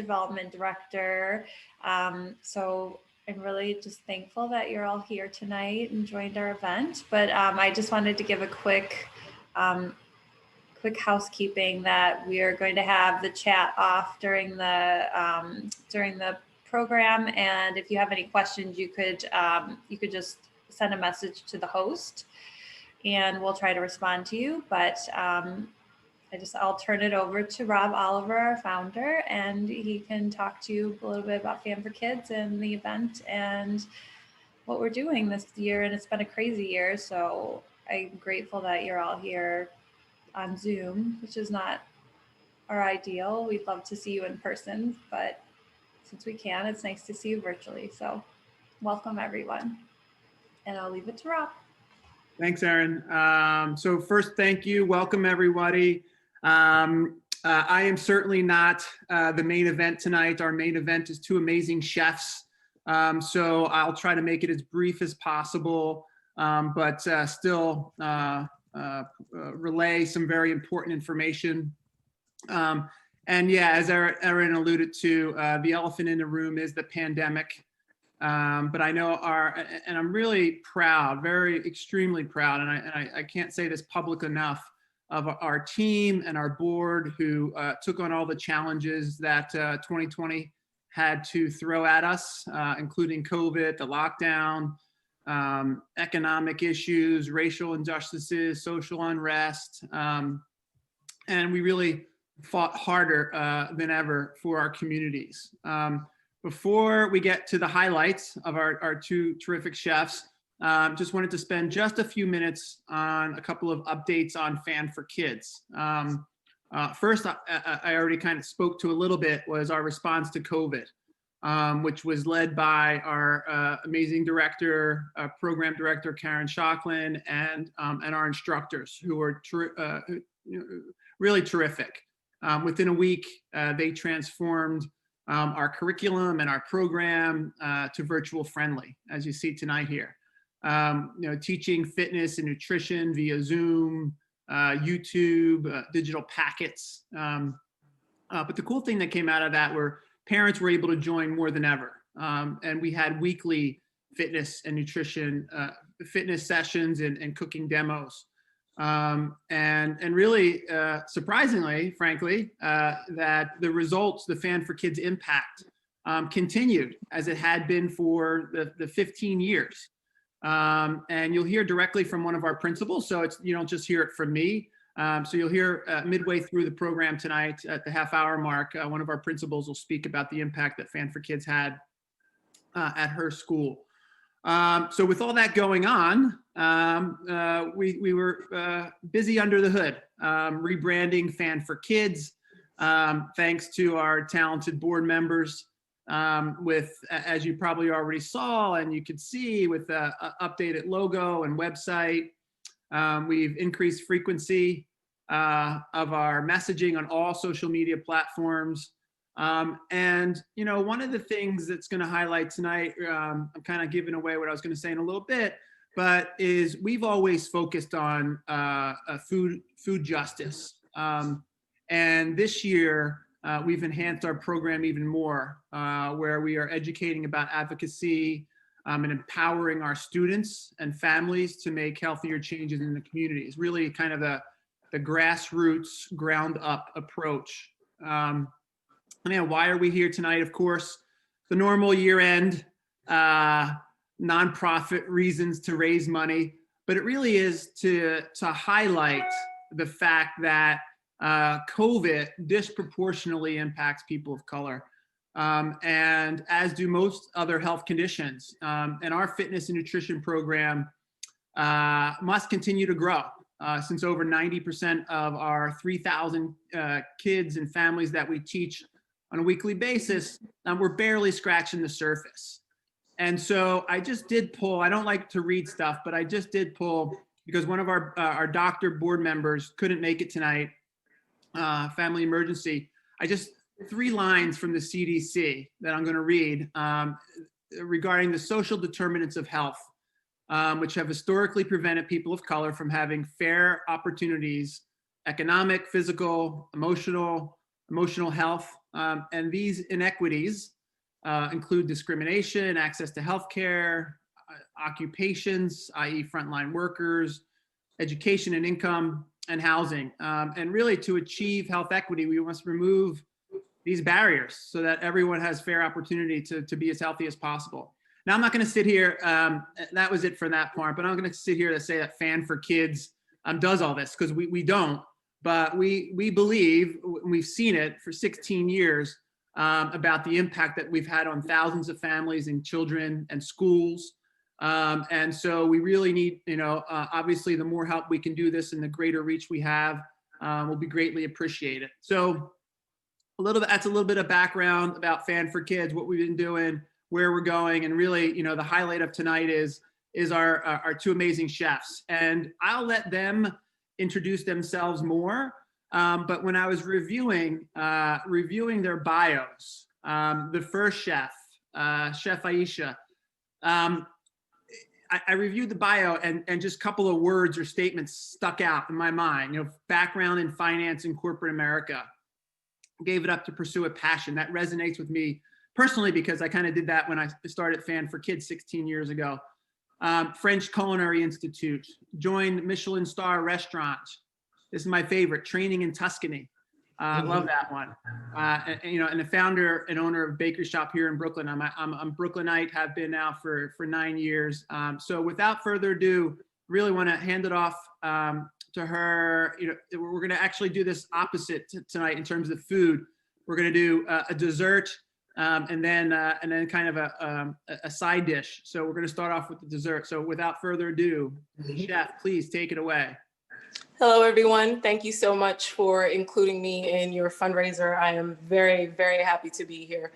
Development Director. So I'm really just thankful that you're all here tonight and joined our event. But I just wanted to give a quick housekeeping that we are going to have the chat off during the program, and if you have any questions, you could just send a message to the host, and we'll try to respond to you. But I'll turn it over to Rob Oliver, our founder, and he can talk to you a little bit about FAN4Kids and the event and what we're doing this year. And it's been a crazy year, so I'm grateful that you're all here on Zoom, which is not our ideal. We'd love to see you in person, but since we can, it's nice to see you virtually. So welcome everyone. And I'll leave it to Rob. Thanks, Erin. So first, thank you. Welcome everybody. I am certainly not the main event tonight. Our main event is two amazing chefs. So I'll try to make it as brief as possible, but still relay some very important information. And yeah, as Erin alluded to, the elephant in the room is the pandemic. But I know and I'm really proud, extremely proud, and I can't say this public enough, of our team and our board who took on all the challenges that 2020 had to throw at us, including COVID, the lockdown, economic issues, racial injustices, social unrest, and we really fought harder than ever for our communities. Before we get to the highlights of our two terrific chefs, just wanted to spend just a few minutes on a couple of updates on FAN4Kids. First, I already kind of spoke to a little bit, was our response to COVID, which was led by our amazing director, program director, Karen Shocklin, and our instructors, who were really terrific. Within a week, they transformed our curriculum and our program to virtual friendly, as you see tonight here. Teaching fitness and nutrition via Zoom, YouTube, digital packets. But the cool thing that came out of that were parents were able to join more than ever. And we had weekly fitness and nutrition, fitness sessions and cooking demos. And really, surprisingly, frankly, that the results, the FAN4Kids impact, continued as it had been for the 15 years. And you'll hear directly from one of our principals, so you don't just hear it from me. So you'll hear midway through the program tonight at the half-hour mark, one of our principals will speak about the impact that FAN4Kids had at her school. So with all that going on, we were busy under the hood, rebranding FAN4Kids, thanks to our talented board members, with, as you probably already saw and you could see, with the updated logo and website. We've increased frequency of our messaging on all social media platforms. And one of the things that's going to highlight tonight, I'm kind of giving away what I was going to say in a little bit, but is we've always focused on food justice. And this year, we've enhanced our program even more, where we are educating about advocacy and empowering our students and families to make healthier changes in the communities. Really kind of the grassroots, ground up approach. Why are we here tonight? Of course, the normal year-end nonprofit reasons to raise money, but it really is to highlight the fact that COVID disproportionately impacts people of color, and as do most other health conditions. And our fitness and nutrition program must continue to grow, since over 90% of our 3,000 kids and families that we teach on a weekly basis, we're barely scratching the surface. And so I just did pull, I don't like to read stuff, but I just did pull, because one of our doctor board members couldn't make it tonight, family emergency. I just, 3 lines from the CDC that I'm gonna read regarding the social determinants of health, which have historically prevented people of color from having fair opportunities, economic, physical, emotional health, And these inequities include discrimination, access to healthcare, occupations, i.e. frontline workers, education and income, and housing. And really, to achieve health equity, we must remove these barriers so that everyone has fair opportunity to be as healthy as possible. Now, I'm not going to sit here, that was it for that part, but I'm going to sit here to say that FAN4Kids does all this, because we don't, but we believe, we've seen it for 16 years, about the impact that we've had on thousands of families and children and schools. And so we really need, obviously the more help we can do this and the greater reach we have will be greatly appreciated. So that's a little bit of background about FAN4Kids, what we've been doing, where we're going, and really, the highlight of tonight is our two amazing chefs. And I'll let them introduce themselves more. But when I was reviewing their bios, the first chef, Chef Iesha, I reviewed the bio, and just a couple of words or statements stuck out in my mind. Background in finance in corporate America, gave it up to pursue a passion. That resonates with me personally, because I kind of did that when I started FAN4Kids 16 years ago. French Culinary Institute, joined Michelin star restaurant. This is my favorite, training in Tuscany. Love that one. And the founder and owner of Bakery Shop here in Brooklyn. I'm a Brooklynite, have been now for 9 years. So without further ado, really want to hand it off to her. We're going to actually do this opposite tonight in terms of food. We're going to do a dessert and then kind of a side dish. So we're going to start off with the dessert. So without further ado, Chef, please take it away. Hello, everyone. Thank you so much for including me in your fundraiser. I am very, very happy to be here.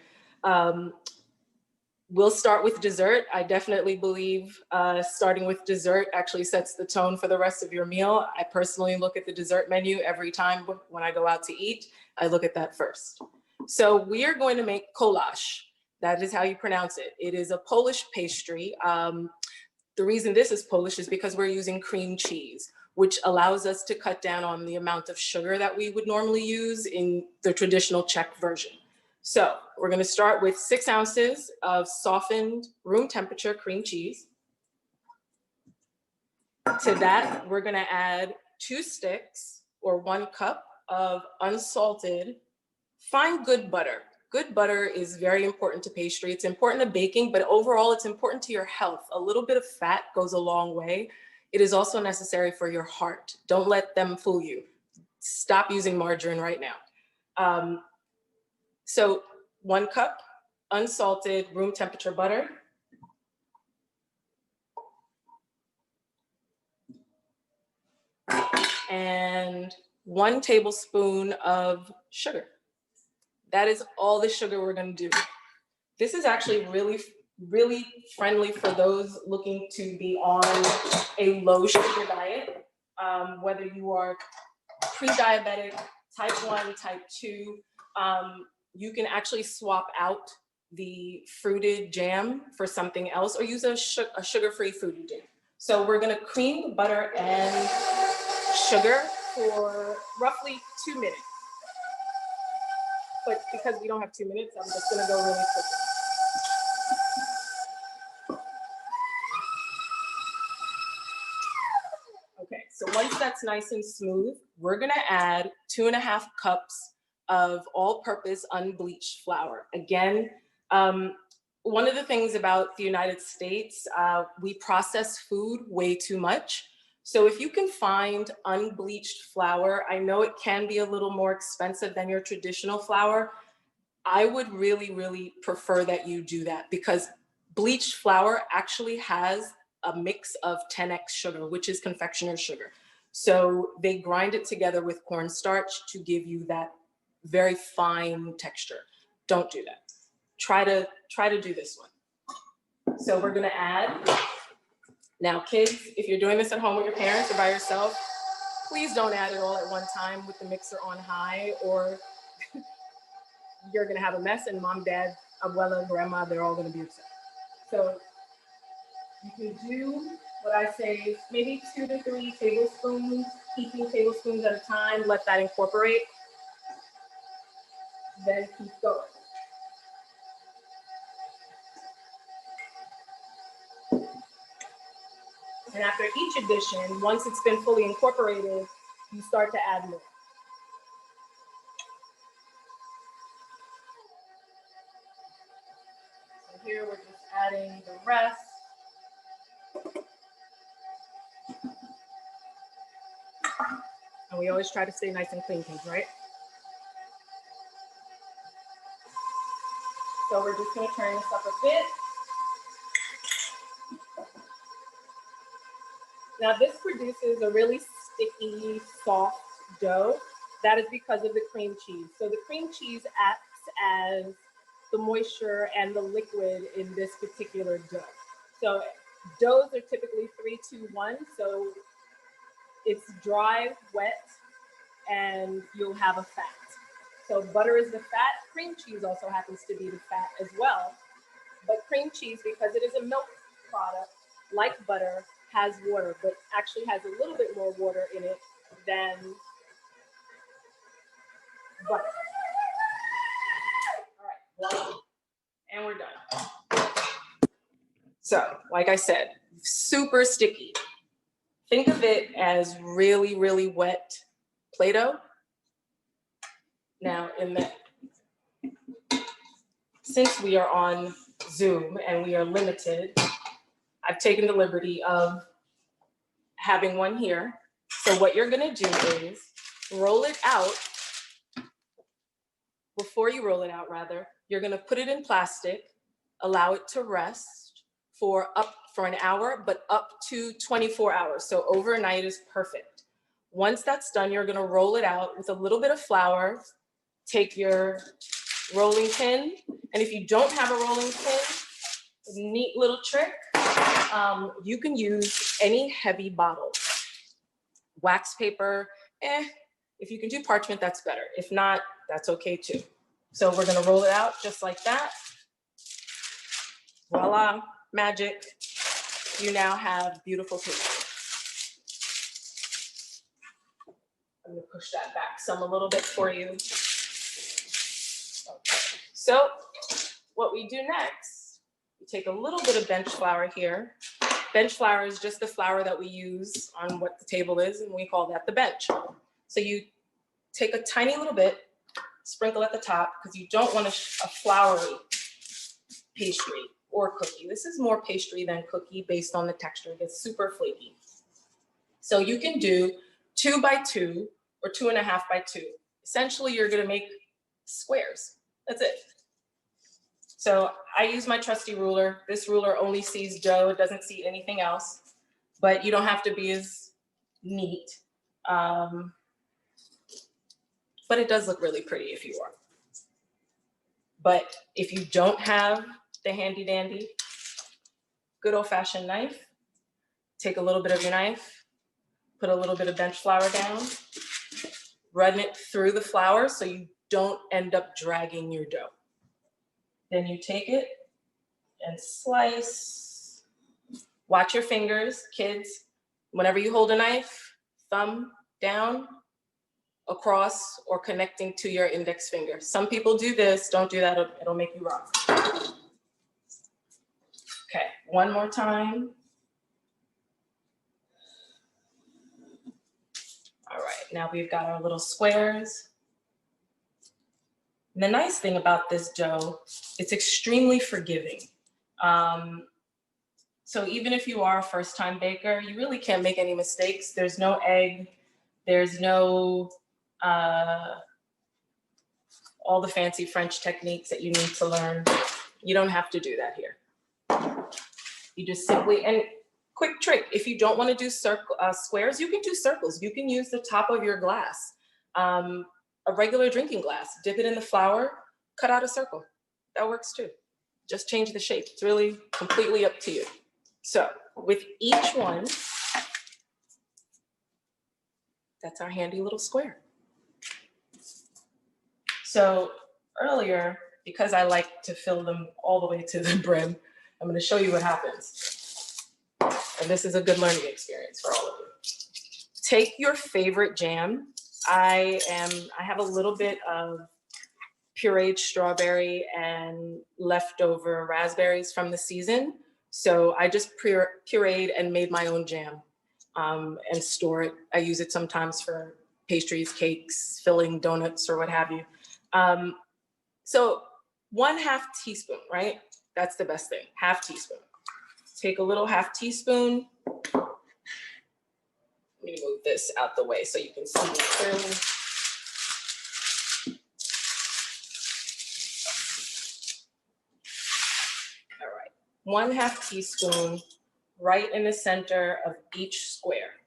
We'll start with dessert. I definitely believe starting with dessert actually sets the tone for the rest of your meal. I personally look at the dessert menu every time when I go out to eat. I look at that first. So we are going to make kolache. That is how you pronounce it. It is a Polish pastry. The reason this is Polish is because we're using cream cheese, which allows us to cut down on the amount of sugar that we would normally use in the traditional Czech version. So we're going to start with 6 ounces of softened room temperature cream cheese. To that, we're going to add 2 sticks or 1 cup of unsalted fine good butter. Good butter is very important to pastry. It's important to baking, but overall it's important to your health. A little bit of fat goes a long way. It is also necessary for your heart. Don't let them fool you. Stop using margarine right now. So 1 cup unsalted room temperature butter. And 1 tablespoon of sugar. That is all the sugar we're going to do. This is actually really friendly for those looking to be on a low sugar diet, whether you are pre-diabetic, type 1, type 2. You can actually swap out the fruited jam for something else, or use a sugar-free fruited jam. So we're going to cream the butter and sugar for roughly 2 minutes. But because we don't have 2 minutes, I'm just going to go really quickly. Okay, so once that's nice and smooth, we're going to add 2.5 cups of all-purpose unbleached flour. Again, one of the things about the United States, we process food way too much. So if you can find unbleached flour, I know it can be a little more expensive than your traditional flour. I would really prefer that you do that, because bleached flour actually has a mix of 10x sugar, which is confectioner's sugar. So they grind it together with cornstarch to give you that very fine texture. Don't do that. Try to do this one. So we're gonna add. Now, kids, if you're doing this at home with your parents or by yourself, please don't add it all at one time with the mixer on high, or you're gonna have a mess, and mom, dad, abuela, grandma, they're all gonna be upset. So you can do what I say, maybe 2 to 3 tablespoons, heaping tablespoons at a time, let that incorporate. then keep going. And after each addition, once it's been fully incorporated, you start to add more. So here we're just adding the rest. And we always try to stay nice and clean, kids, right? So we're just gonna turn this up a bit. Now this produces a really sticky, soft dough. That is because of the cream cheese. So the cream cheese acts as the moisture and the liquid in this particular dough. So doughs are typically 3, 2, 1. So it's dry, wet, and you'll have a fat. So butter is the fat. Cream cheese also happens to be the fat as well. But cream cheese, because it is a milk product, like butter, has water, but actually has a little bit more water in it than butter. All right, voila. And we're done. So, like I said, super sticky. Think of it as really, really wet Play-Doh. Now, since we are on Zoom and we are limited, I've taken the liberty of having one here. So what you're gonna do is roll it out. Before you roll it out, rather, you're gonna put it in plastic, allow it to rest for an hour, but up to 24 hours. So overnight is perfect. Once that's done, you're gonna roll it out with a little bit of flour, take your rolling pin, and if you don't have a rolling pin, a neat little trick, you can use any heavy bottle. Wax paper, if you can do parchment, that's better. If not, that's okay too. So we're gonna roll it out just like that. Voila, magic. You now have beautiful paper. I'm gonna push that back some a little bit for you. Okay. So what we do next, we take a little bit of bench flour here. Bench flour is just the flour that we use on what the table is, and we call that the bench. So you take a tiny little bit, sprinkle at the top, because you don't want a floury pastry or cookie. This is more pastry than cookie based on the texture. It gets super flaky. So you can do 2 by 2 or 2.5 by 2. Essentially, you're gonna make squares. That's it. So I use my trusty ruler. This ruler only sees dough. It doesn't see anything else, but you don't have to be as neat. But it does look really pretty if you are. But if you don't have the handy dandy, good old fashioned knife, take a little bit of your knife, put a little bit of bench flour down, run it through the flour so you don't end up dragging your dough. Then you take it and slice. Watch your fingers, kids. Whenever you hold a knife, thumb down, across, or connecting to your index finger. Some people do this, don't do that, it'll make you rock. Okay, one more time. All right, now we've got our little squares. And the nice thing about this dough, it's extremely forgiving. So even if you are a first-time baker, you really can't make any mistakes. There's no egg, there's no all the fancy French techniques that you need to learn. You don't have to do that here. You just simply, and quick trick, if you don't want to do squares, you can do circles. You can use the top of your glass. A regular drinking glass, dip it in the flour, cut out a circle. That works too. Just change the shape. It's really completely up to you. So with each one, that's our handy little square. So earlier, because I like to fill them all the way to the brim, I'm going to show you what happens. And this is a good learning experience for all of you. Take your favorite jam. I have a little bit of pureed strawberry and leftover raspberries from the season. So I just pureed and made my own jam and store it. I use it sometimes for pastries, cakes, filling donuts, or what have you. So 1/2 teaspoon, right? That's the best thing, 1/2 teaspoon. Take a little 1/2 teaspoon. Let me move this out the way so you can see it clearly. All right, 1/2 teaspoon right in the center of each square.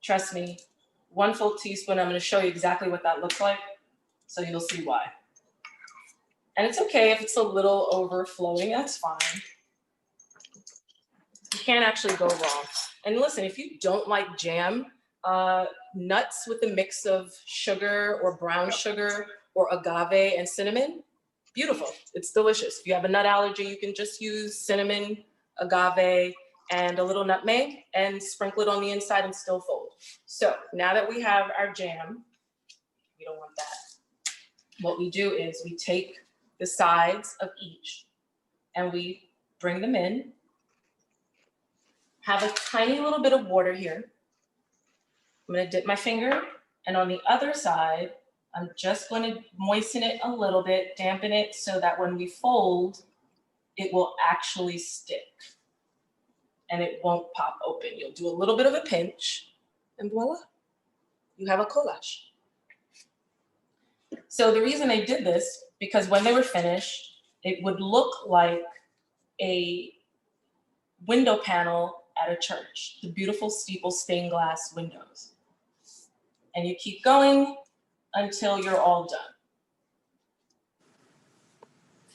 Trust me, 1 full teaspoon, I'm gonna show you exactly what that looks like, so you'll see why. And it's okay if it's a little overflowing, that's fine. You can't actually go wrong. And listen, if you don't like jam, nuts with a mix of sugar or brown sugar or agave and cinnamon, beautiful, it's delicious. If you have a nut allergy, you can just use cinnamon, agave, and a little nutmeg and sprinkle it on the inside and still fold. So now that we have our jam, we don't want that. What we do is we take the sides of each and we bring them in. Have a tiny little bit of water here. I'm gonna dip my finger, and on the other side, I'm just gonna moisten it a little bit, dampen it so that when we fold, it will actually stick and it won't pop open. You'll do a little bit of a pinch and voila, you have a collage. So the reason they did this, because when they were finished, it would look like a window panel at a church, the beautiful steeple stained glass windows. And you keep going until you're all done.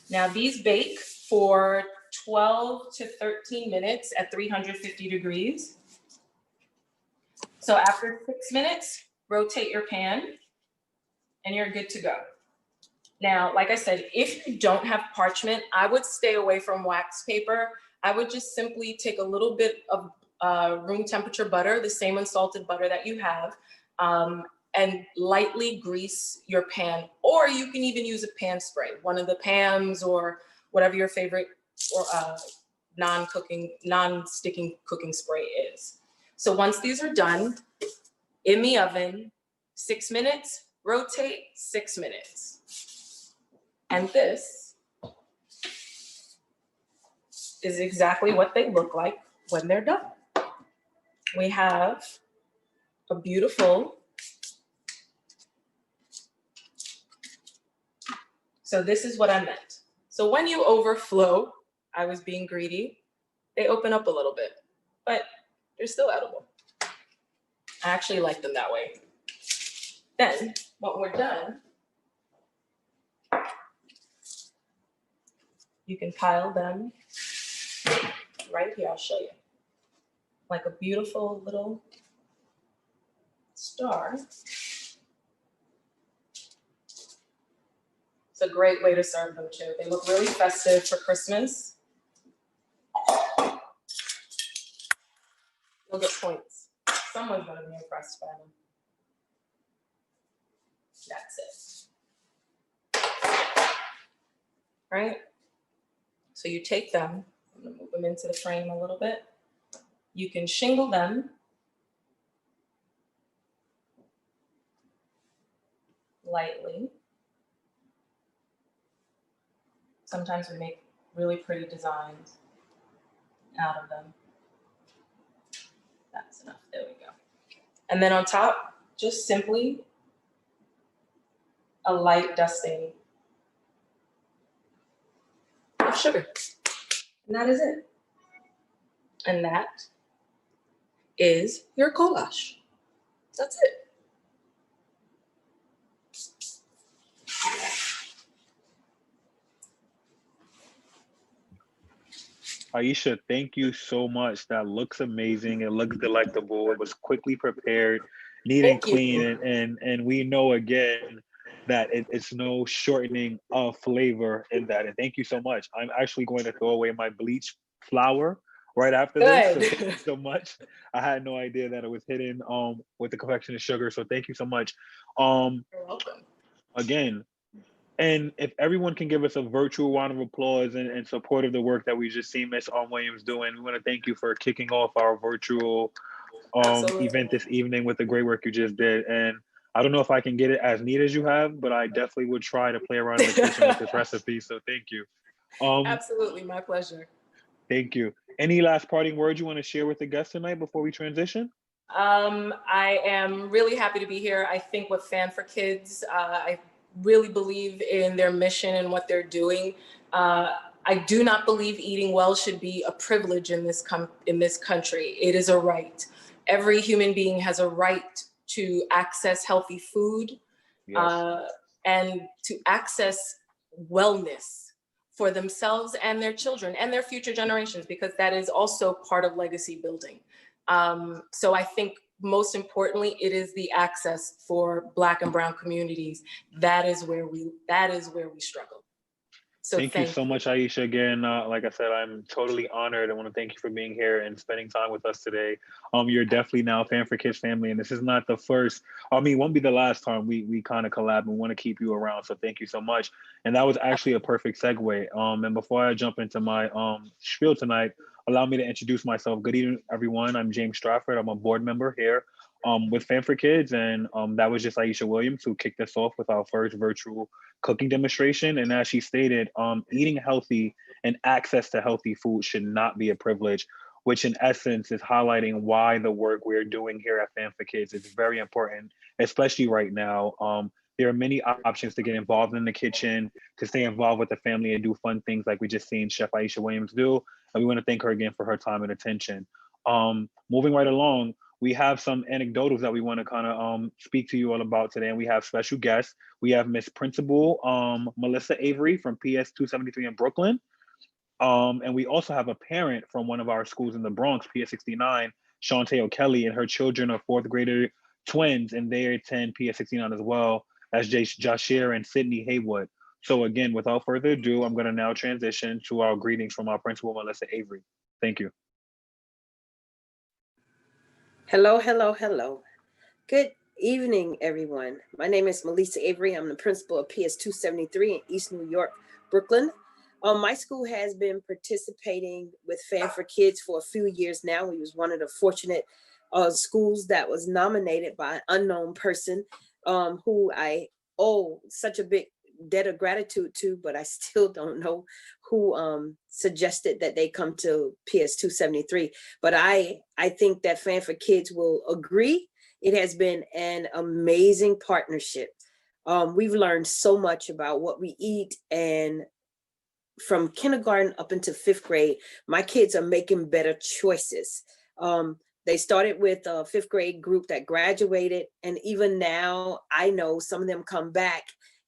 Now these bake for 12 to 13 minutes at 350 degrees. So after 6 minutes, rotate your pan and you're good to go. Now, like I said, if you don't have parchment, I would stay away from wax paper. I would just simply take a little bit of room temperature butter, the same unsalted butter that you have, and lightly grease your pan. Or you can even use a pan spray, one of the Pams or whatever your favorite or non-sticking cooking spray is. So once these are done, in the oven, 6 minutes, rotate, 6 minutes. And this is exactly what they look like when they're done. We have a beautiful, so this is what I meant. So when you overflow, I was being greedy, they open up a little bit, but they're still edible. I actually like them that way. Then, when we're done, you can pile them right here, I'll show you. Like a beautiful little star. It's a great way to serve them too. They look really festive for Christmas. You'll get points. Someone's gonna be impressed by them. That's it. Right? So you take them, I'm gonna move them into the frame a little bit. You can shingle them lightly. Sometimes we make really pretty designs out of them. That's enough, there we go. And then on top, just simply a light dusting of sugar. And that is it. And that is your collage. That's it. Iesha, thank you so much. That looks amazing. It looks delectable. It was quickly prepared, neat and clean. And we know again that it's no shortening of flavor in that. And thank you so much. I'm actually going to throw away my bleach flour right after this. So Good. thank you so much. I had no idea that it was hidden with the confection of sugar. So thank you so much. You're welcome. Again, and if everyone can give us a virtual round of applause and support of the work that we just seen Miss Williams doing, we want to thank you for kicking off our virtual Absolutely. event this evening with the great work you just did. And I don't know if I can get it as neat as you have, but I definitely would try to play around in the kitchen with this recipe. So thank you. Absolutely, my pleasure. Thank you. Any last parting words you want to share with the guests tonight before we transition? I am really happy to be here. I think with FAN4Kids, I really believe in their mission and what they're doing. I do not believe eating well should be a privilege in this country. It is a right. Every human being has a right to access healthy food, Yes. and to access wellness for themselves and their children and their future generations, because that is also part of legacy building. So I think most importantly, it is the access for Black and Brown communities. That is where we struggle. So Thank you so much, Iesha. Again, like I said, I'm totally honored. I want to thank you for being here and spending time with us today. You're definitely now a FAN4Kids family, and this is not the first. I mean, it won't be the last time we kind of collab. And want to keep you around, so thank you so much. And that was actually a perfect segue. And before I jump into my spiel tonight, allow me to introduce myself. Good evening, everyone. I'm James Stratford. I'm a board member here with FAN4Kids, and that was just Iesha Williams who kicked us off with our first virtual cooking demonstration. And as she stated, eating healthy and access to healthy food should not be a privilege, which in essence is highlighting why the work we're doing here at FAN4Kids is very important, especially right now. There are many options to get involved in the kitchen, to stay involved with the family and do fun things like we just seen Chef Iesha Williams do. And we want to thank her again for her time and attention. Moving right along, we have some anecdotals that we want to kind of speak to you all about today. And we have special guests. We have Miss Principal Melissa Avery from PS 273 in Brooklyn. And we also have a parent from one of our schools in the Bronx, PS 69, Shantae Kelly, and her children are fourth grader twins, and they attend PS 69 as well as Jashir and Sydney Haywood. So again, without further ado, I'm going to now transition to our greetings from our principal, Melissa Avery. Thank you. Hello, hello, hello. Good evening, everyone. My name is Melissa Avery. I'm the principal of PS 273 in East New York, Brooklyn. My school has been participating with FAN4Kids for a few years now. We was one of the fortunate schools that was nominated by an unknown person who I owe such a big debt of gratitude to, but I still don't know who suggested that they come to PS 273. But I think that FAN4Kids will agree. It has been an amazing partnership. We've learned so much about what we eat, and from kindergarten up into fifth grade, my kids are making better choices. They started with a fifth grade group that graduated, and even now I know some of them come back,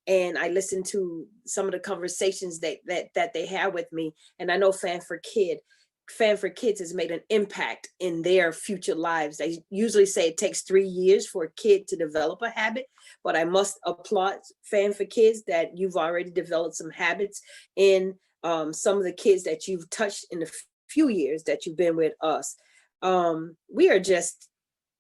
and I listen to some of the conversations that they have with me, and I know FAN4Kids has made an impact in their future lives. They usually say it takes 3 years for a kid to develop a habit, but I must applaud FAN4Kids that you've already developed some habits in some of the kids that you've touched in the few years that you've been with us. We are just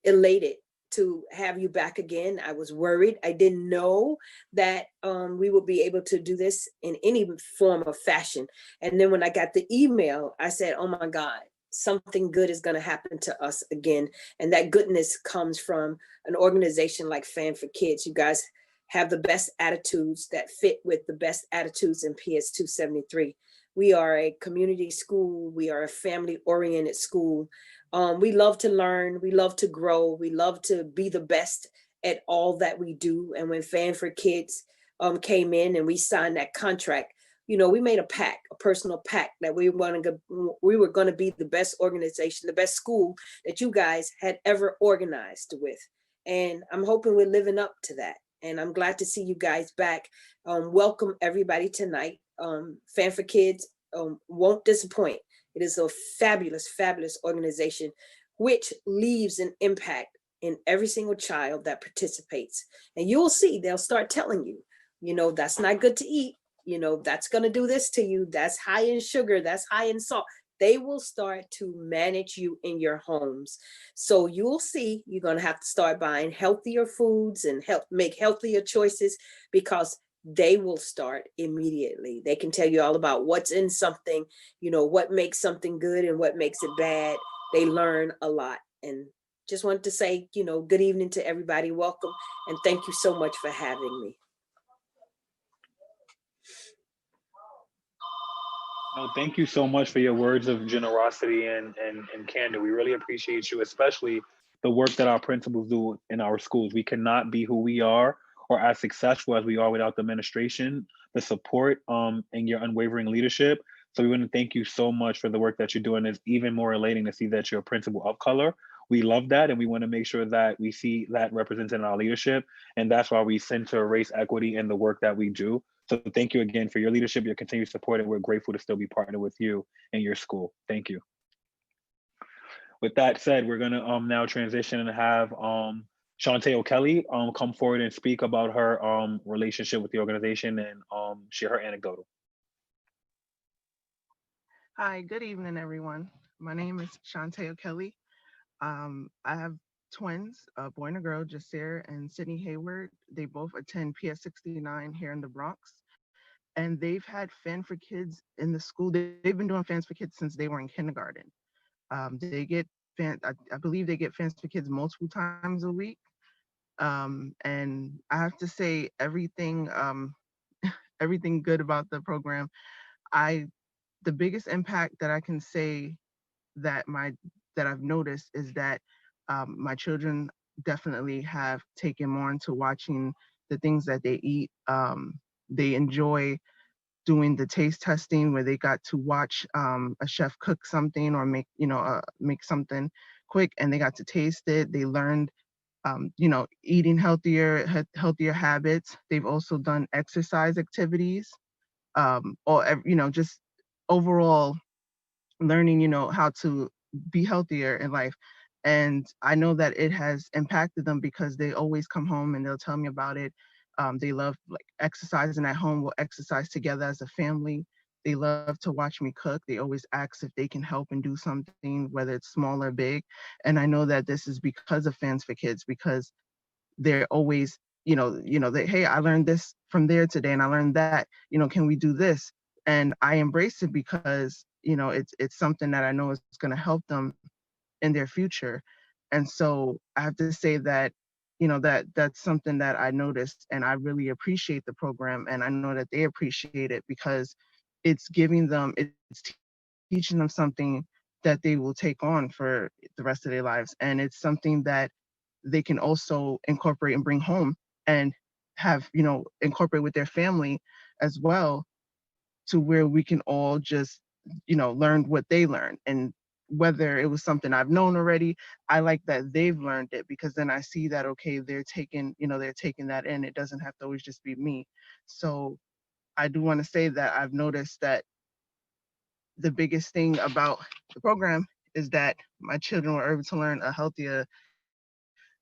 elated to have you back again. I was worried. I didn't know that we would be able to do this in any form of fashion. And then when I got the email, I said, oh my God, something good is going to happen to us again. And that goodness comes from an organization like FAN4Kids. You guys have the best attitudes that fit with the best attitudes in PS 273. We are a community school. We are a family-oriented school. We love to learn. We love to grow. We love to be the best at all that we do. And when FAN4Kids came in and we signed that contract, you know, we made a pact, a personal pact that we were going to be the best organization, the best school that you guys had ever organized with. And I'm hoping we're living up to that. And I'm glad to see you guys back. Welcome everybody tonight. FAN4Kids won't disappoint. It is a fabulous, fabulous organization, which leaves an impact in every single child that participates. And you'll see, they'll start telling you, you know, that's not good to eat. You know, that's going to do this to you. That's high in sugar. That's high in salt. they will start to manage you in your homes. So you'll see you're going to have to start buying healthier foods and make healthier choices, because they will start immediately. They can tell you all about what's in something, what makes something good and what makes it bad. They learn a lot. And just wanted to say, good evening to everybody. Welcome. And thank you so much for having me. No, thank you so much for your words of generosity and candor. We really appreciate you, especially the work that our principals do in our schools. We cannot be who we are or as successful as we are without the administration, the support, and your unwavering leadership. So we want to thank you so much for the work that you're doing. It's even more elating to see that you're a principal of color. We love that, and we want to make sure that we see that represented in our leadership. And that's why we center race equity in the work that we do. So thank you again for your leadership, your continued support, and we're grateful to still be partnered with you and your school. Thank you. With that said, we're gonna now transition and have Shantae Kelly come forward and speak about her relationship with the organization and share her anecdotal. Hi, good evening, everyone. My name is Shantae Kelly. I have twins, a boy and a girl, Jasir and Sydney Hayward. They both attend PS 69 here in the Bronx. And they've had FAN4Kids in the school. They've been doing FAN4Kids since they were in kindergarten. They get I believe they get FAN4Kids multiple times a week. And I have to say everything good about the program. The biggest impact that I can say that I've noticed is that my children definitely have taken more into watching the things that they eat. They enjoy doing the taste testing where they got to watch a chef cook something or make something quick, and they got to taste it. They learned eating healthier habits. They've also done exercise activities, or just overall learning how to be healthier in life. And I know that it has impacted them because they always come home and they'll tell me about it. They love like exercising at home. We'll exercise together as a family. They love to watch me cook. They always ask if they can help and do something, whether it's small or big. And I know that this is because of FAN4Kids, because they're always, hey, I learned this from there today and I learned that, can we do this? And I embrace it because, it's something that I know is going to help them in their future. And so I have to say that, that's something that I noticed, and I really appreciate the program. And I know that they appreciate it because it's teaching them something that they will take on for the rest of their lives. And it's something that they can also incorporate and bring home and have, incorporate with their family as well, to where we can all just, learn what they learned. And whether it was something I've known already, I like that they've learned it, because then I see that, okay, they're taking that in. It doesn't have to always just be me. So I do want to say that I've noticed that the biggest thing about the program is that my children were able to learn a healthier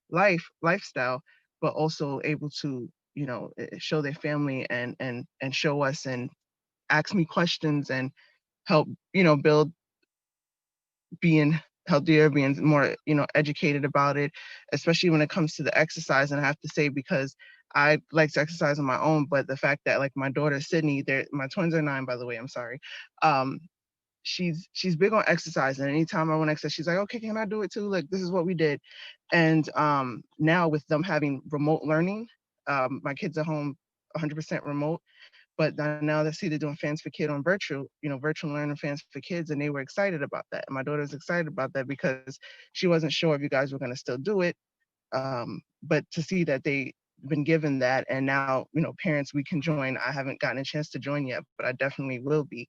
lifestyle, but also able to, show their family and show us and ask me questions and help, build being healthier, being more, educated about it, especially when it comes to the exercise. And I have to say, because I like to exercise on my own, but the fact that like my daughter Sydney, my twins are 9, by the way, I'm sorry. She's big on exercise, and anytime I want to exercise, she's like, okay, can I do it too? Like, this is what we did. And now with them having remote learning, my kids are home 100% remote, but now they see they're doing FAN4Kids on virtual learning FAN4Kids, and they were excited about that. And my daughter's excited about that because she wasn't sure if you guys were going to still do it. But to see that they've been given that, and now, parents, we can join. I haven't gotten a chance to join yet, but I definitely will be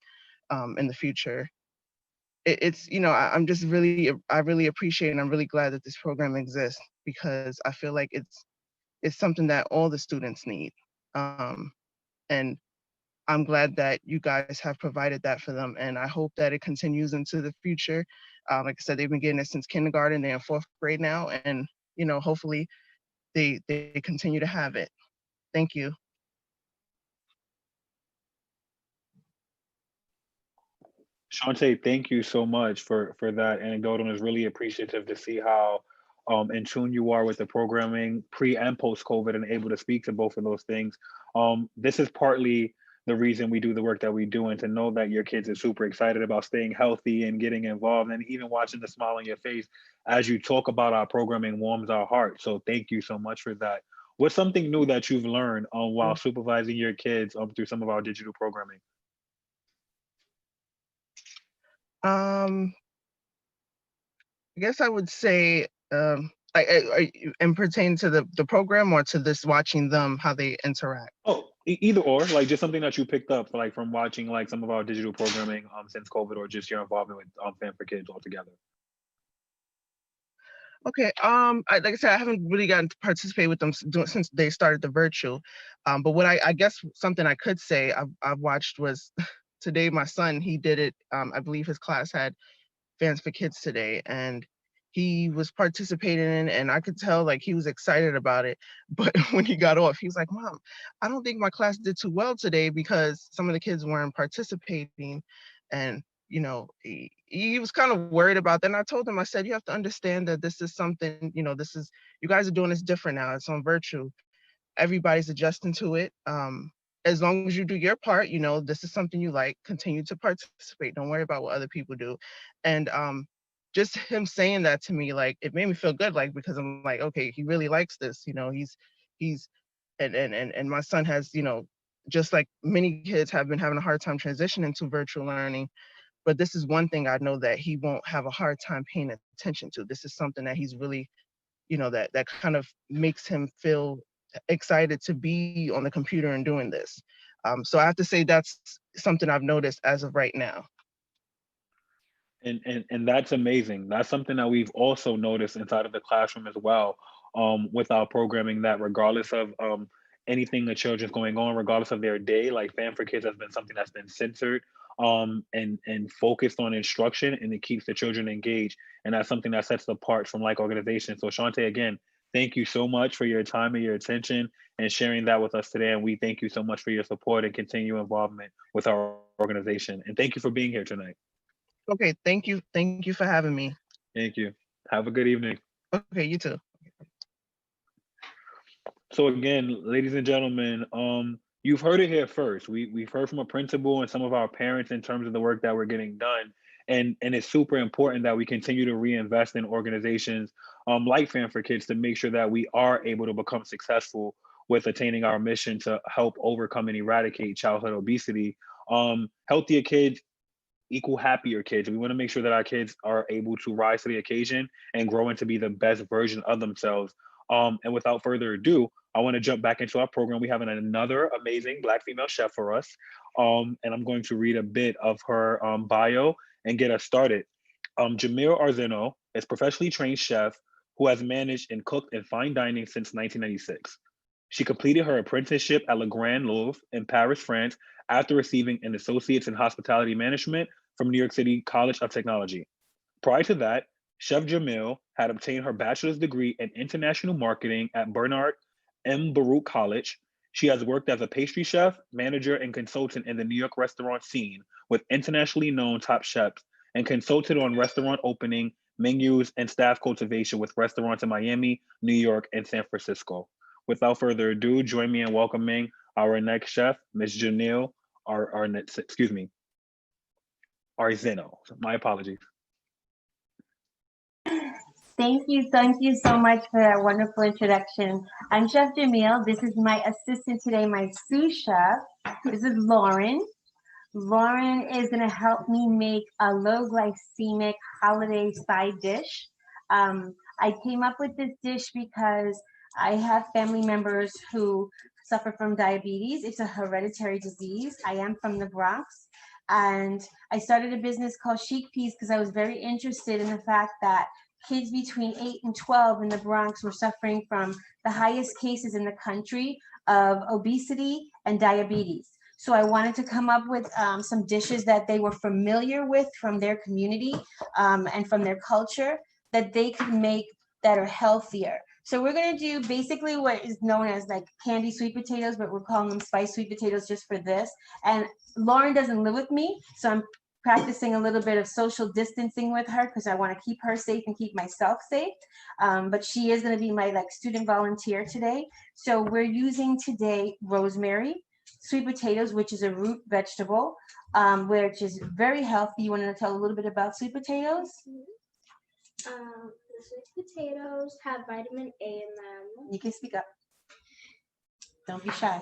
in the future. It's, I'm just I really appreciate, and I'm really glad that this program exists, because I feel like it's something that all the students need. And I'm glad that you guys have provided that for them, and I hope that it continues into the future. Like I said, they've been getting it since kindergarten. They're in 4th grade now, and hopefully they continue to have it. Thank you. Shantae, thank you so much for that anecdote, and it's really appreciative to see how in tune you are with the programming pre and post COVID, and able to speak to both of those things. This is partly the reason we do the work that we do, and to know that your kids are super excited about staying healthy and getting involved, and even watching the smile on your face as you talk about our programming warms our heart. So thank you so much for that. What's something new that you've learned while supervising your kids through some of our digital programming? I guess I would say, and pertain to the program or to this watching them, how they interact? Oh, either or, like just something that you picked up, like from watching like some of our digital programming since COVID, or just your involvement with FAN4Kids altogether. Okay, like I said, I haven't really gotten to participate with them since they started the virtual. But what I guess something I could say I've watched was today my son, he did it. I believe his class had FAN4Kids today, and he was participating in, and I could tell like he was excited about it. But when he got off, he was like, "Mom, I don't think my class did too well today because some of the kids weren't participating." And he was kind of worried about that. And I told him, I said, "You have to understand that this is something, you guys are doing this different now. It's on virtual. Everybody's adjusting to it. As long as you do your part, this is something you like, continue to participate. Don't worry about what other people do." And just him saying that to me, like, it made me feel good, like, because I'm like, okay, he really likes this. He's and my son has, just like many kids have been having a hard time transitioning to virtual learning. But this is one thing I know that he won't have a hard time paying attention to. This is something that he's really, that kind of makes him feel excited to be on the computer and doing this. So I have to say that's something I've noticed as of right now. And that's amazing. That's something that we've also noticed inside of the classroom as well, with our programming, that regardless of anything the children's going on, regardless of their day, like FAN4Kids has been something that's been censored and focused on instruction, and it keeps the children engaged. And that's something that sets it apart from like organizations. So Shantae, again, thank you so much for your time and your attention and sharing that with us today. And we thank you so much for your support and continued involvement with our organization. And thank you for being here tonight. Okay, thank you. Thank you for having me. Thank you. Have a good evening. Okay, you too. So again, ladies and gentlemen, you've heard it here first. We've heard from a principal and some of our parents in terms of the work that we're getting done. And it's super important that we continue to reinvest in organizations like FAN4Kids to make sure that we are able to become successful with attaining our mission to help overcome and eradicate childhood obesity. Healthier kids equal happier kids. We want to make sure that our kids are able to rise to the occasion and grow into be the best version of themselves. And without further ado, I want to jump back into our program. We have another amazing Black female chef for us. And I'm going to read a bit of her bio and get us started. Jameeale Arzeno is a professionally trained chef who has managed and cooked in fine dining since 1996. She completed her apprenticeship at Le Grand Louvre in Paris, France, after receiving an associate's in hospitality management from New York City College of Technology. Prior to that, Chef Jameeale had obtained her bachelor's degree in international marketing at Bernard M. Baruch College. She has worked as a pastry chef, manager, and consultant in the New York restaurant scene with internationally known top chefs, and consulted on restaurant opening, menus, and staff cultivation with restaurants in Miami, New York, and San Francisco. Without further ado, join me in welcoming our next chef, Ms. Jameeale Arzeno. My apologies. Thank you so much for that wonderful introduction. I'm Chef Jameeale. This is my assistant today, my sous chef. This is Lauren. Lauren is going to help me make a low glycemic holiday side dish. I came up with this dish because I have family members who suffer from diabetes. It's a hereditary disease. I am from the Bronx, and I started a business called ChicPeas because I was very interested in the fact that kids between 8 and 12 in the Bronx were suffering from the highest cases in the country of obesity and diabetes. So I wanted to come up with some dishes that they were familiar with from their community and from their culture that they could make that are healthier. So we're gonna do basically what is known as like candy sweet potatoes, but we're calling them spiced sweet potatoes just for this. And Lauren doesn't live with me, so I'm practicing a little bit of social distancing with her because I want to keep her safe and keep myself safe. But she is going to be my student volunteer today. So we're using today rosemary, sweet potatoes, which is a root vegetable, which is very healthy. You want to tell a little bit about sweet potatoes? The sweet potatoes have vitamin A in them. You can speak up. Don't be shy.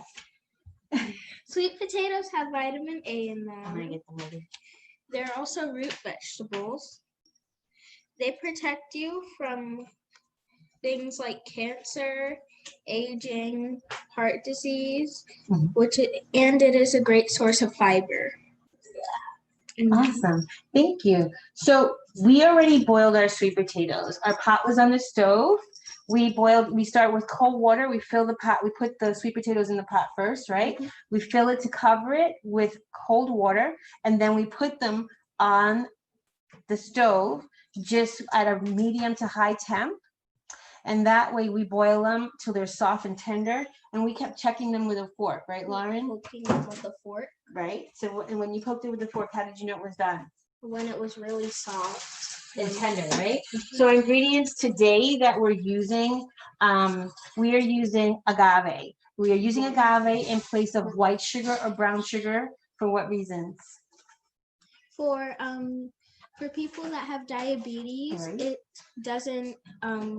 Sweet potatoes have vitamin A in I'm gonna them. get them ready. They're also root vegetables. They protect you from things like cancer, aging, heart disease, and it is a great source of fiber. Awesome. Thank you. So we already boiled our sweet potatoes. Our pot was on the stove. We start with cold water. We fill the pot. We put the sweet potatoes in the pot first, right? We fill it to cover it with cold water. And then we put them on the stove just at a medium to high temp. And that way we boil them till they're soft and tender. And we kept checking them with a fork, right, Lauren? Poking them with a fork. Right. So and when you poked it with the fork, how did you know it was done? When it was really soft and tender, right? So ingredients today that we're using, we are using agave. We are using agave in place of white sugar or brown sugar. For what reasons? For people that have diabetes, Right. it doesn't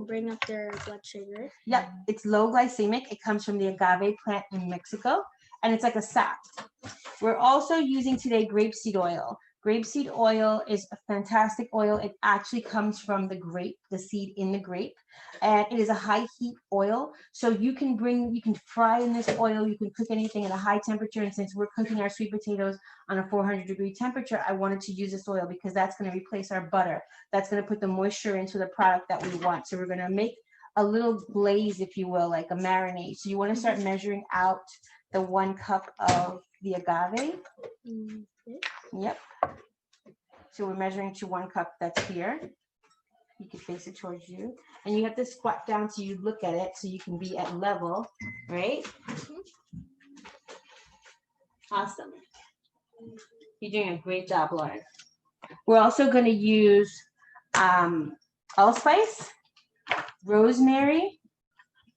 bring up their blood sugar. Yep, it's low glycemic. It comes from the agave plant in Mexico, and it's like a sap. We're also using today grapeseed oil. Grapeseed oil is a fantastic oil. It actually comes from the grape, the seed in the grape, and it is a high heat oil. So you can fry in this oil. You can cook anything at a high temperature. And since we're cooking our sweet potatoes on a 400-degree temperature, I wanted to use this oil because that's going to replace our butter. That's going to put the moisture into the product that we want. So we're going to make a little glaze, if you will, like a marinade. So you want to start measuring out the 1 cup of the agave. Yep. So we're measuring to 1 cup that's here. You can face it towards you. And you have to squat down so you look at it so you can be at level, right? Awesome. You're doing a great job, Lauren. We're also going to use allspice, rosemary,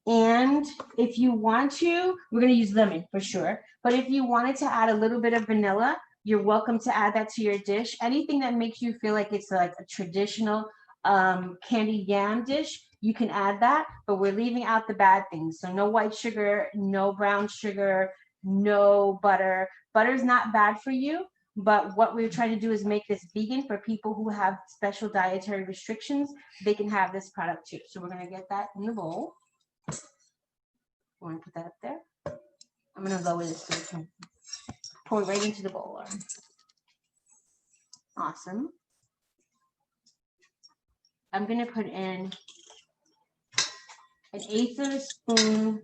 and if you want to, we're going to use lemon for sure. But if you wanted to add a little bit of vanilla, you're welcome to add that to your dish. Anything that makes you feel like it's like a traditional candied yam dish, you can add that, but we're leaving out the bad things. So no white sugar, no brown sugar, no butter. Butter is not bad for you, but what we're trying to do is make this vegan for people who have special dietary restrictions. They can have this product too. So we're going to get that in the bowl. We're going to put that up there. I'm going to lower this so we can pour it right into the bowl. Awesome. I'm going to put in 1/8 of a spoon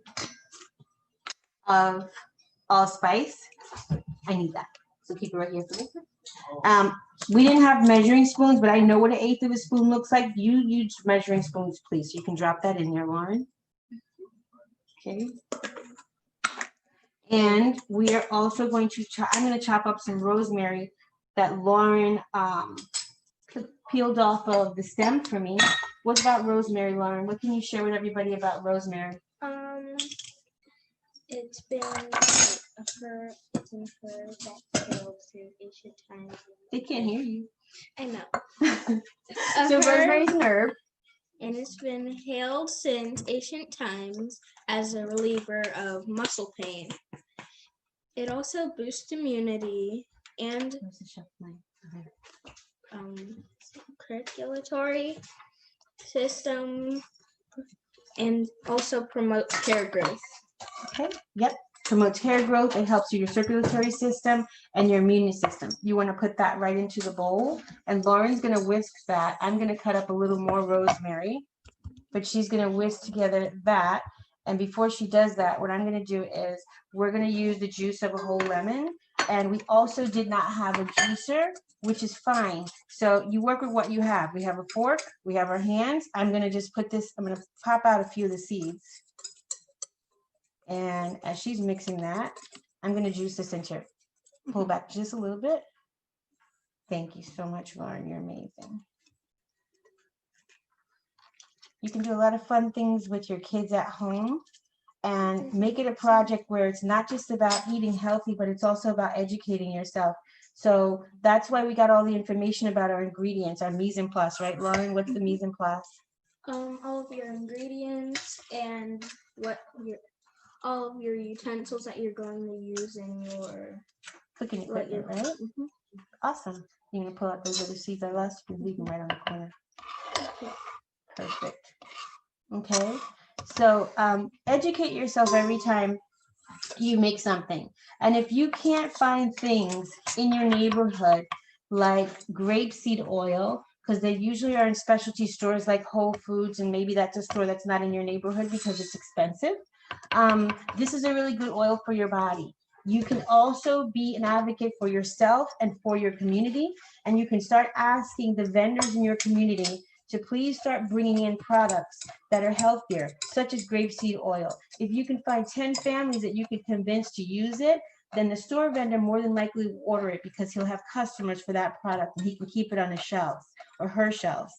of allspice. I need that. So keep it right here for me. We didn't have measuring spoons, but I know what 1/8 of a spoon looks like. You use measuring spoons, please. You can drop that in there, Lauren. Okay. And we are also going to I'm going to chop up some rosemary that Lauren peeled off of the stem for me. What about rosemary, Lauren? What can you share with everybody about rosemary? It's been a herb that's killed through ancient times. They can't hear you. I know. So rosemary is an herb. And it's been hailed since ancient times as a reliever of muscle pain. It also boosts immunity and circulatory system, and also promotes hair growth. Okay. Yep. Promotes hair growth. It helps your circulatory system and your immune system. You want to put that right into the bowl, and Lauren's going to whisk that. I'm going to cut up a little more rosemary, but she's going to whisk together that. And before she does that, what I'm going to do is we're going to use the juice of a whole lemon. And we also did not have a juicer, which is fine. So you work with what you have. We have a fork. We have our hands. I'm going to just put this, I'm going to pop out a few of the seeds. And as she's mixing that, I'm going to juice the center. Pull back just a little bit. Thank you so much, Lauren. You're amazing. You can do a lot of fun things with your kids at home and make it a project where it's not just about eating healthy, but it's also about educating yourself. So that's why we got all the information about our ingredients, our mise en place, right, Lauren? What's the mise en place? All of your ingredients and all of your utensils that you're going to use in your Cooking equipment, right? Mm-hmm. Awesome. You're gonna pull out those other seeds I lost. You can leave them right on the corner. Perfect. Okay. So educate yourself every time you make something. And if you can't find things in your neighborhood like grapeseed oil, because they usually are in specialty stores like Whole Foods, and maybe that's a store that's not in your neighborhood because it's expensive. This is a really good oil for your body. You can also be an advocate for yourself and for your community, and you can start asking the vendors in your community to please start bringing in products that are healthier, such as grapeseed oil. If you can find 10 families that you can convince to use it, then the store vendor more than likely will order it because he'll have customers for that product and he can keep it on his shelves or her shelves.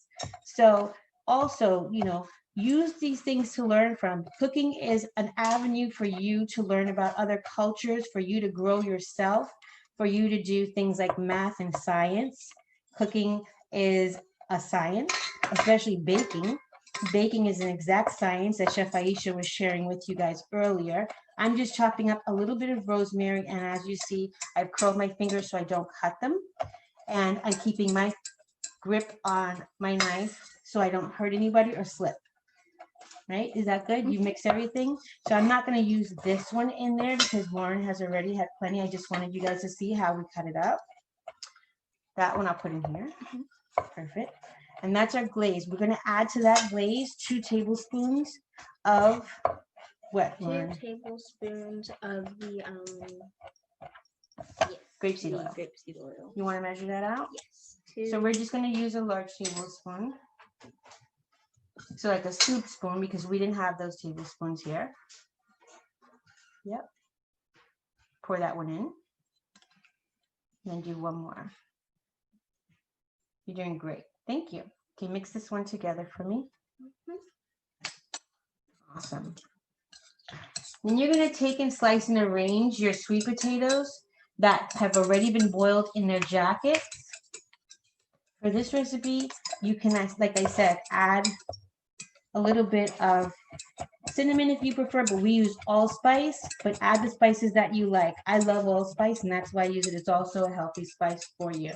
So also, you know, use these things to learn from. Cooking is an avenue for you to learn about other cultures, for you to grow yourself, for you to do things like math and science. Cooking is a science, especially baking. Baking is an exact science that Chef Iesha was sharing with you guys earlier. I'm just chopping up a little bit of rosemary, and as you see, I've curled my fingers so I don't cut them. And I'm keeping my grip on my knife so I don't hurt anybody or slip. Right? Is that good? You mix everything. So I'm not going to use this one in there because Lauren has already had plenty. I just wanted you guys to see how we cut it up. That one I'll put in here. Perfect. And that's our glaze. We're going to add to that glaze 2 tablespoons of what, Lauren? 2 tablespoons of the Grapeseed oil. Grapeseed oil. You want to measure that out? Yes. 2. So we're just going to use a large tablespoon. So like a soup spoon, because we didn't have those tablespoons here. Yep. Pour that one in. And then do one more. You're doing great. Thank you. Okay, mix this one together for me. Awesome. Then you're going to take and slice and arrange your sweet potatoes that have already been boiled in their jackets. For this recipe, you can, like I said, add a little bit of cinnamon if you prefer, but we use allspice, but add the spices that you like. I love allspice, and that's why I use it. It's also a healthy spice for you.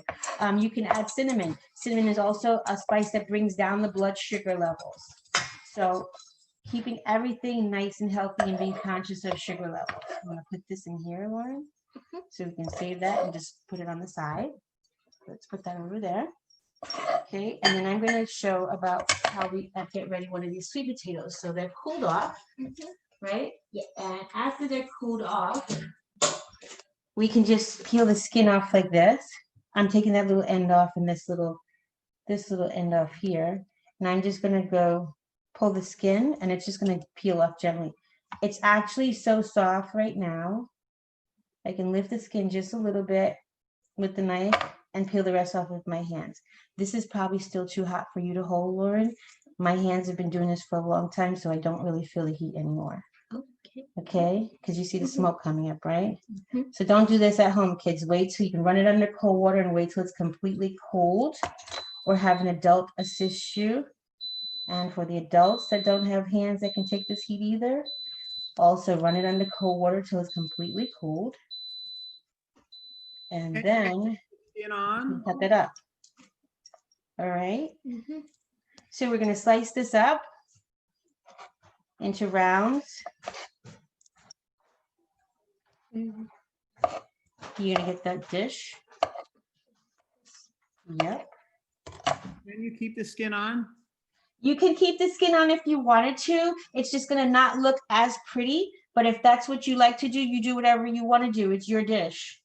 You can add cinnamon. Cinnamon is also a spice that brings down the blood sugar levels. So keeping everything nice and healthy and being conscious of sugar levels. I'm going to put this in here, Lauren, so we can save that and just put it on the side. Let's put that over there. Okay, and then I'm going to show about how we get ready one of these sweet potatoes. So they're cooled off, right? Yeah. And after they're cooled off, we can just peel the skin off like this. I'm taking that little end off and this little end off here. And I'm just going to go pull the skin, and it's just going to peel off gently. It's actually so soft right now. I can lift the skin just a little bit with the knife and peel the rest off with my hands. This is probably still too hot for you to hold, Lauren. My hands have been doing this for a long time, so I don't really feel the heat anymore. Okay, because you see the smoke coming up, right? So don't do this at home, kids. Wait till you can run it under cold water and wait till it's completely cold, or have an adult assist you. And for the adults that don't have hands that can take this heat either, also run it under cold water till it's completely cold. And then cut that up. All right. So we're going to slice this up into rounds. You're going to get that dish. Yep. Can you keep the skin on? You can keep the skin on if you wanted to. It's just going to not look as pretty. But if that's what you like to do, you do whatever you want to do. It's your dish.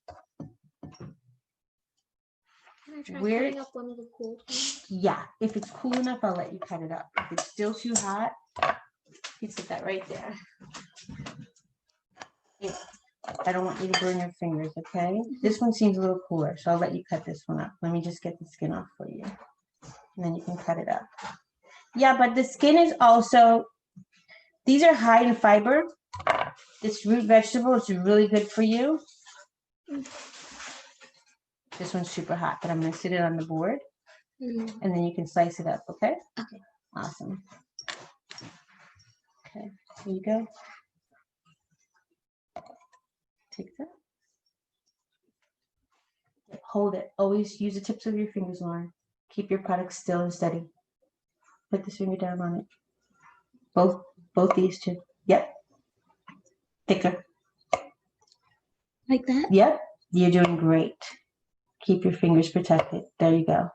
Try cutting up one of the cold ones? Yeah, if it's cool enough, I'll let you cut it up. If it's still too hot, you can set that right there. I don't want you to burn your fingers, okay? This one seems a little cooler, so I'll let you cut this one up. Let me just get the skin off for you. And then you can cut it up. Yeah, but the skin is also, these are high in fiber. This root vegetable is really good for you. This one's super hot, but I'm gonna sit it on the board and then you can slice it up, okay? Okay. Awesome. Okay, here you go. Take that. Hold it. Always use the tips of your fingers, Lauren. Keep your product still and steady. Put this finger down on it. Both these two. Yep. Thicker. Like that? Yep. You're doing great. Keep your fingers protected. There you go.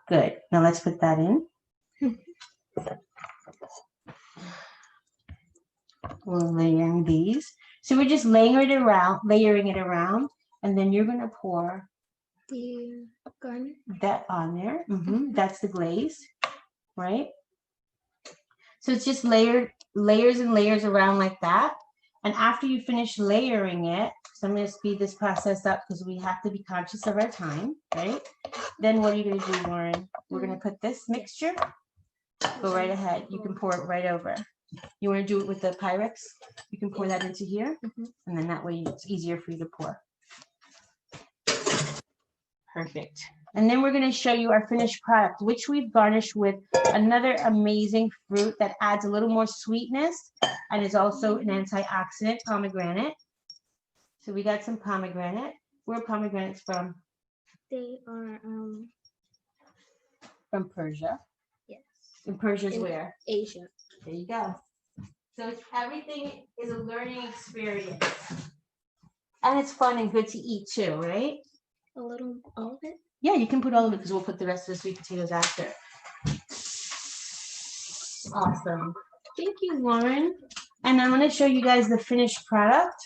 Good. Now let's put that in. We're layering these. So we're just layering it around, and then you're gonna pour The garnish. that on there. That's the glaze, right? So it's just layers and layers around like that. And after you finish layering it, so I'm going to speed this process up because we have to be conscious of our time, right? Then what are you going to do, Lauren? We're going to put this mixture, go right ahead. You can pour it right over. You want to do it with the Pyrex? You can pour that into here, and then that way it's easier for you to pour. Perfect. And then we're going to show you our finished product, which we've garnished with another amazing fruit that adds a little more sweetness and is also an antioxidant, pomegranate. So we got some pomegranate. Where are pomegranates from? They are From Persia. yes. And Persia's In where? Asia. There you go. So it's, everything is a learning experience. And it's fun and good to eat too, right? A little, all of it? Yeah, you can put all of it because we'll put the rest of the sweet potatoes after. Awesome. Thank you, Lauren. And I'm going to show you guys the finished product.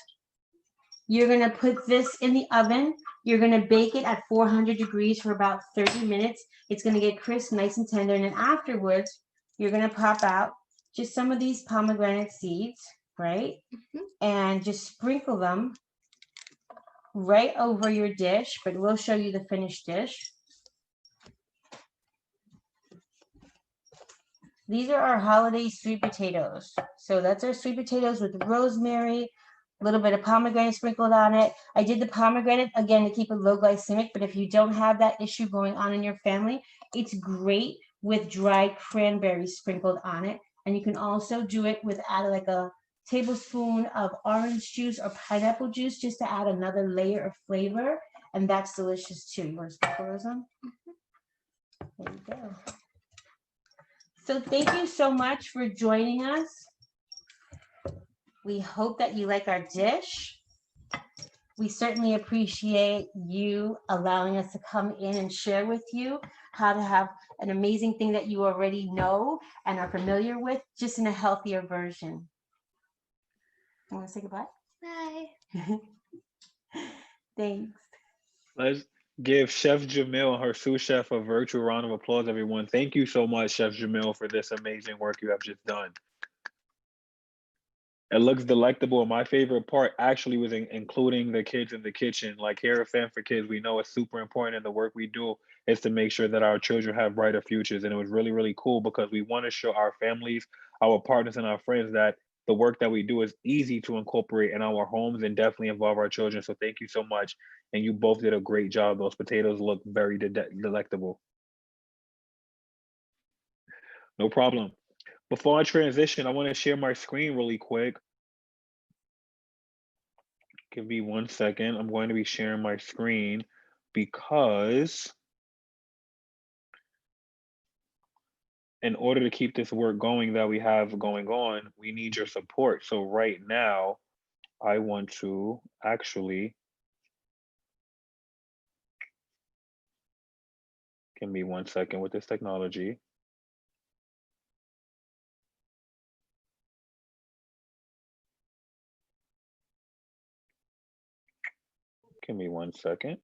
You're going to put this in the oven. You're going to bake it at 400 degrees for about 30 minutes. It's going to get crisp, nice and tender. And then afterwards, you're going to pop out just some of these pomegranate seeds, right? And just sprinkle them right over your dish, but we'll show you the finished dish. These are our holiday sweet potatoes. So that's our sweet potatoes with rosemary, a little bit of pomegranate sprinkled on it. I did the pomegranate, again, to keep it low glycemic, but if you don't have that issue going on in your family, it's great with dried cranberries sprinkled on it. And you can also do it with add like a tablespoon of orange juice or pineapple juice just to add another layer of flavor. And that's delicious too. You want to sprinkle those on? There you go. So thank you so much for joining us. We hope that you like our dish. We certainly appreciate you allowing us to come in and share with you how to have an amazing thing that you already know and are familiar with, just in a healthier version. You want to say goodbye? Bye. Thanks. Let's give Chef Jameeale and her sous chef a virtual round of applause, everyone. Thank you so much, Chef Jameeale, for this amazing work you have just done. It looks delectable. My favorite part actually was including the kids in the kitchen. Like here at FAN4Kids, we know it's super important in the work we do is to make sure that our children have brighter futures. And it was really, really cool because we want to show our families, our partners, and our friends that the work that we do is easy to incorporate in our homes and definitely involve our children. So thank you so much. And you both did a great job. Those potatoes look very delectable. No problem. Before I transition, I want to share my screen really quick. Give me 1 second. I'm going to be sharing my screen because in order to keep this work going that we have going on, we need your support. So right now, I want to actually, give me 1 second with this technology. Give me 1 second.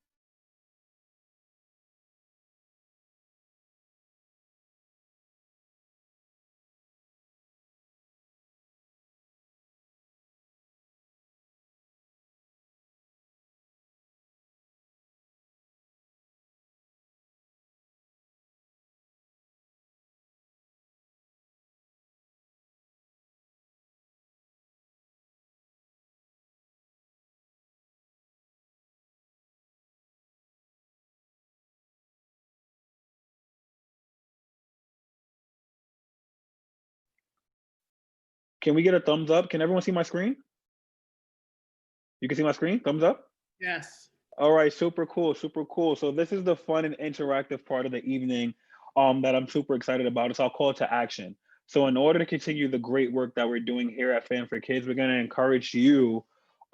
Can we get a thumbs up? Can everyone see my screen? You can see my screen? Thumbs up? Yes. All right, super cool, super cool. So this is the fun and interactive part of the evening that I'm super excited about. It's our call to action. So in order to continue the great work that we're doing here at FAN4Kids, we're gonna encourage you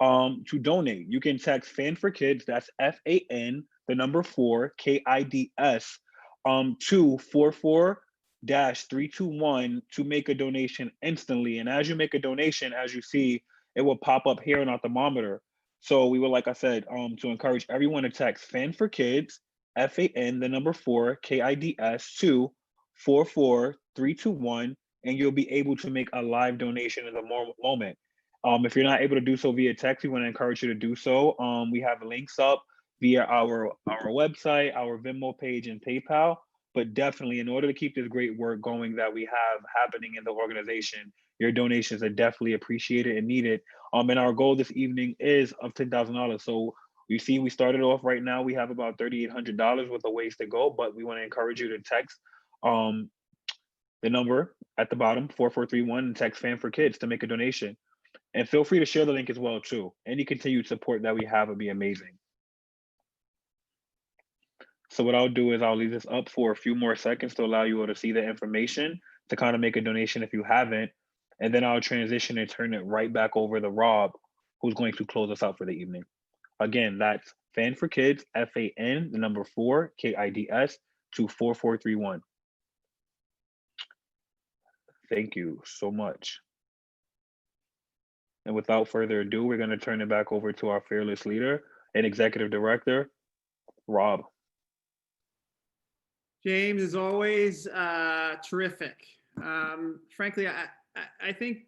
to donate. You can text FAN4Kids, that's FAN, the number 4, KIDS, to 44-321 to make a donation instantly. And as you make a donation, as you see, it will pop up here on our thermometer. So we would, like I said, to encourage everyone to text FAN4Kids, FAN, the number 4, KIDS, to 44321, and you'll be able to make a live donation in the moment. If you're not able to do so via text, we want to encourage you to do so. We have links up via our website, our Venmo page, and PayPal. But definitely, in order to keep this great work going that we have happening in the organization, your donations are definitely appreciated and needed. And our goal this evening is of $10,000. So you see, we started off right now, we have about $3,800 worth of ways to go, but we want to encourage you to text the number at the bottom, 4431, and text FAN4Kids to make a donation. And feel free to share the link as well too. Any continued support that we have would be amazing. So what I'll do is I'll leave this up for a few more seconds to allow you all to see the information to kind of make a donation if you haven't. And then I'll transition and turn it right back over to Rob, who's going to close us out for the evening. Again, that's FAN4Kids, FAN, the number 4, KIDS, to 4431. Thank you so much. And without further ado, we're going to turn it back over to our fearless leader and executive director, Rob. James, is always terrific. Frankly, I think,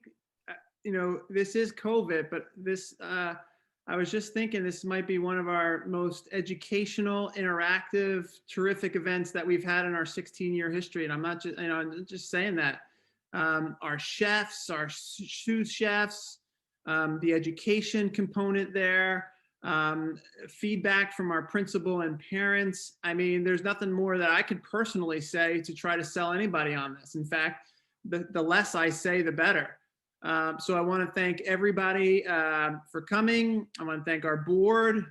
this is COVID, but this, I was just thinking this might be one of our most educational, interactive, terrific events that we've had in our 16-year history. And I'm not just, I'm just saying that. Our chefs, our sous chefs, the education component there, feedback from our principal and parents. I mean, there's nothing more that I could personally say to try to sell anybody on this. In fact, the less I say, the better. So I want to thank everybody for coming. I want to thank our board.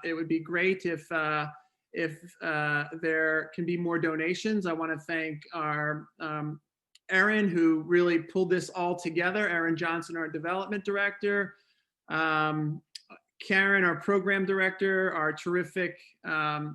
It would be great if there can be more donations. I want to thank our Erin, who really pulled this all together. Erin Johnson, our development director. Karen, our program director, our terrific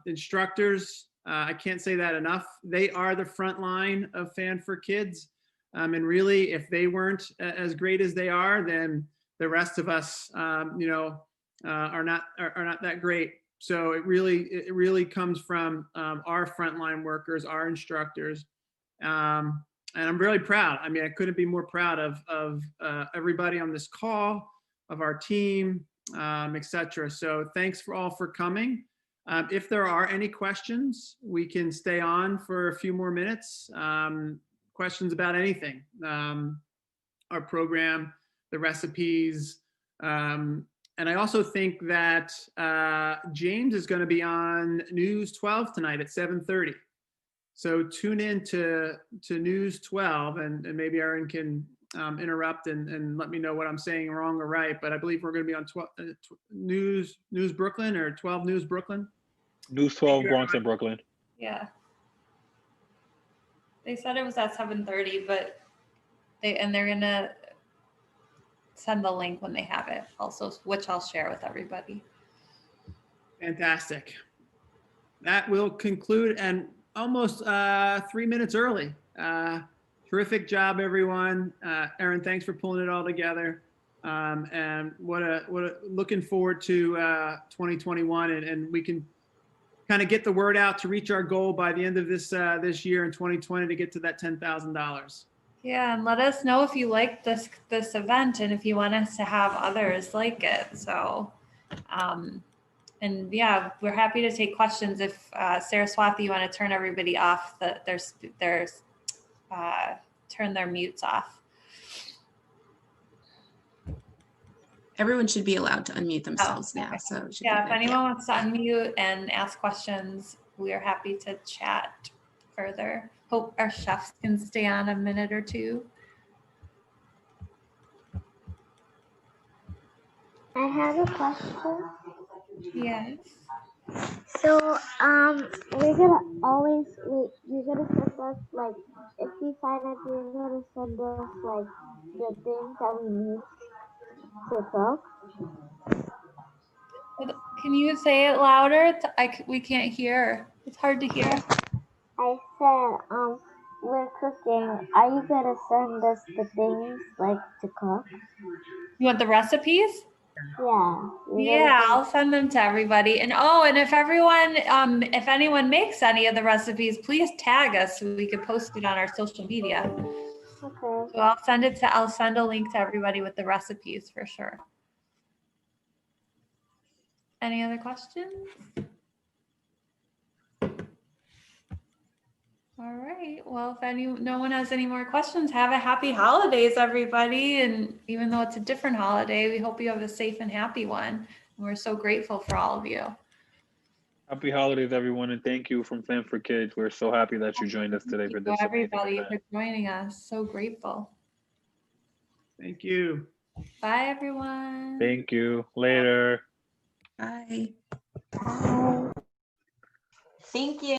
instructors. I can't say that enough. They are the front line of FAN4Kids. And really, if they weren't as great as they are, then the rest of us, are not that great. So it really comes from our frontline workers, our instructors. And I'm really proud. I mean, I couldn't be more proud of everybody on this call, of our team, et cetera. So thanks for all for coming. If there are any questions, we can stay on for a few more minutes. Questions about anything, our program, the recipes. And I also think that James is going to be on News 12 tonight at 7:30. So tune in to News 12, and maybe Erin can interrupt and let me know what I'm saying wrong or right. But I believe we're going to be on News Brooklyn, or 12 News Brooklyn. News 12 Bronx and Brooklyn. Yeah. They said it was at 7:30, but they're going to send the link when they have it also, which I'll share with everybody. Fantastic. That will conclude, and almost 3 minutes early. Terrific job, everyone. Erin, thanks for pulling it all together. And what a looking forward to 2021, and we can kind of get the word out to reach our goal by the end of this year in 2020 to get to that $10,000. Yeah, and let us know if you like this event and if you want us to have others like it. So, and yeah, we're happy to take questions. If Saraswati, you want to turn everybody off, turn their mutes off. Everyone should be allowed to unmute themselves now. So yeah, if anyone wants to unmute and ask questions, we are happy to chat further. Hope our chefs can stay on a minute or two. I have a question. Yes. So, we're gonna always wait. You're gonna send us like if we sign up, you're gonna send us like the things that we need to cook. Can you say it louder? We can't hear. It's hard to hear. I said, we're cooking. Are you gonna send us the things like to cook? You want the recipes? Yeah. Yeah, I'll send them to everybody. And and if anyone makes any of the recipes, please tag us so we can post it on our social media. Okay. So I'll send a link to everybody with the recipes for sure. Any other questions? All right. Well, if no one has any more questions, have a happy holidays, everybody. And even though it's a different holiday, we hope you have a safe and happy one. And we're so grateful for all of you. Happy holidays, everyone, and thank you from FAN4Kids. We're so happy that you joined us today for this amazing Everybody event. for joining us. So grateful. Thank you. Bye, everyone. Thank you. Later. Bye. Bye. Thank you.